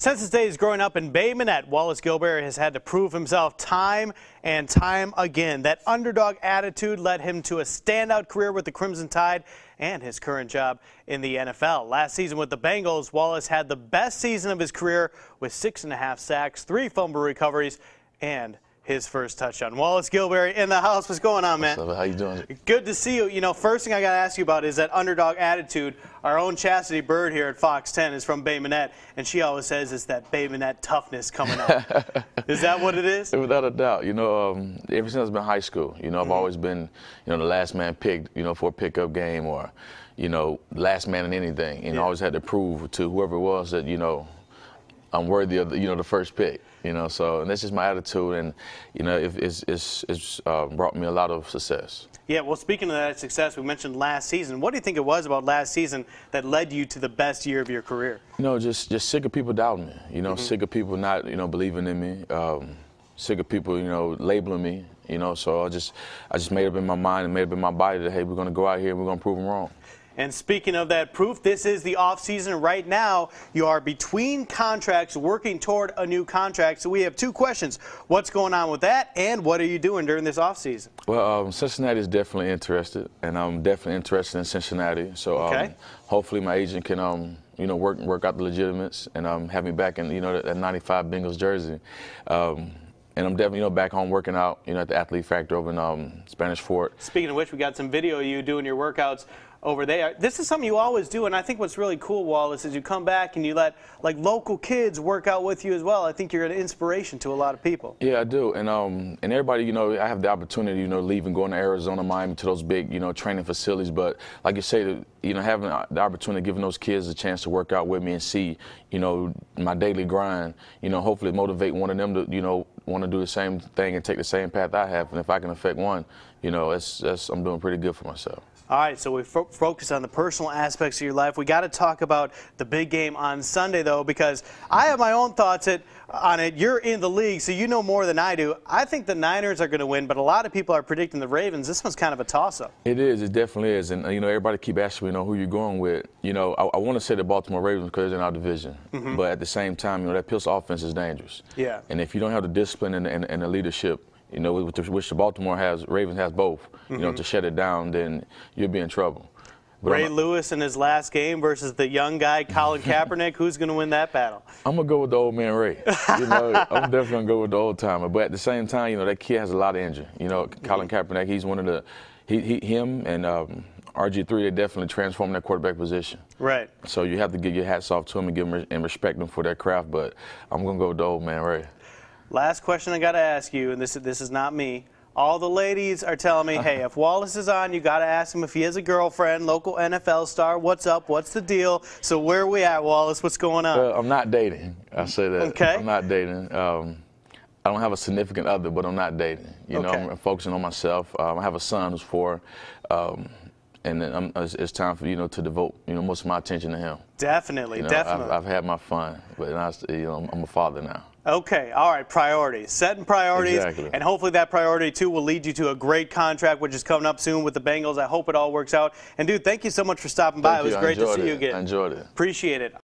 Since his days growing up in Bay Minette, Wallace Gilberry has had to prove himself time and time again. That underdog attitude led him to a standout career with the Crimson Tide and his current job in the NFL. Last season with the Bengals, Wallace had the best season of his career with 6.5 sacks, 3 fumble recoveries, and his first touchdown. Wallace Gilberry in the house. What's going on, man? What's up? How you doing? Good to see you. You know, first thing I got to ask you about is that underdog attitude. Our own Chastity Bird here at Fox 10 is from Bay Minette, and she always says it's that Bay Minette toughness coming out. Is that what it is? Without a doubt. You know, ever since I've been high school, you know, I've always been, you know, the last man picked, you know, for a pickup game or, you know, last man in anything. And I always had to prove to whoever it was that, you know, I'm worthy of the, you know, the first pick. You know, so and that's just my attitude, and you know, it's brought me a lot of success. Yeah, well, speaking of that success, we mentioned last season. What do you think it was about last season that led you to the best year of your career? You know, just sick of people doubting me. You know, sick of people not, you know, believing in me. Sick of people, you know, labeling me. You know, so I just made up in my mind and made up in my body that hey, we're going to go out here and we're going to prove them wrong. And speaking of that proof, this is the off season right now. You are between contracts, working toward a new contract. So we have 2 questions. What's going on with that, and what are you doing during this off season? Well, Cincinnati is definitely interested, and I'm definitely interested in Cincinnati. So hopefully my agent can, you know, work out the legitimates and have me back in, you know, that 95 Bengals jersey. And I'm definitely, you know, back home working out, you know, at the Athlete Factory over in Spanish Fort. Speaking of which, we got some video of you doing your workouts over there. This is something you always do, and I think what's really cool, Wallace, is you come back and you let like local kids work out with you as well. I think you're an inspiration to a lot of people. Yeah, I do, and everybody, you know, I have the opportunity, you know, leaving, going to Arizona, Miami, to those big, you know, training facilities. But like you say, you know, having the opportunity, giving those kids a chance to work out with me and see, you know, my daily grind, you know, hopefully motivate one of them to, you know, want to do the same thing and take the same path I have. And if I can affect one, you know, I'm doing pretty good for myself. All right, so we focus on the personal aspects of your life. We got to talk about the big game on Sunday, though, because I have my own thoughts on it. You're in the league, so you know more than I do. I think the Niners are going to win, but a lot of people are predicting the Ravens. This one's kind of a toss-up. It is. It definitely is. And, you know, everybody keep asking me, you know, who you're going with. You know, I want to say the Baltimore Ravens because they're in our division. But at the same time, you know, that Bills offense is dangerous. Yeah. And if you don't have the discipline and the leadership, you know, which the Baltimore Ravens has both, you know, to shut it down, then you'll be in trouble. But Ray Lewis in his last game versus the young guy, Colin Kaepernick, who's going to win that battle? I'm going to go with the old man Ray. You know, I'm definitely going to go with the old timer. But at the same time, you know, that kid has a lot of injury. You know, Colin Kaepernick, he's one of the, him and RG3, they definitely transformed that quarterback position. Right. So you have to give your hats off to him and give him and respect him for that craft. But I'm going to go with the old man Ray. Last question I got to ask you, and this is not me. All the ladies are telling me, hey, if Wallace is on, you got to ask him if he has a girlfriend, local NFL star. What's up? What's the deal? So where are we at, Wallace? What's going on? I'm not dating. I say that. Okay. I'm not dating. I don't have a significant other, but I'm not dating. You know, I'm focusing on myself. I have a son who's 4. And then it's time for, you know, to devote, you know, most of my attention to him. Definitely, you know, definitely. I've had my fun, but now, you know, I'm a father now. Okay, all right, priorities. Setting priorities, and hopefully that priority, too, will lead you to a great contract, which is coming up soon with the Bengals. I hope it all works out. And, dude, thank you so much for stopping by. It was great to see you again. I enjoyed it. Appreciate it.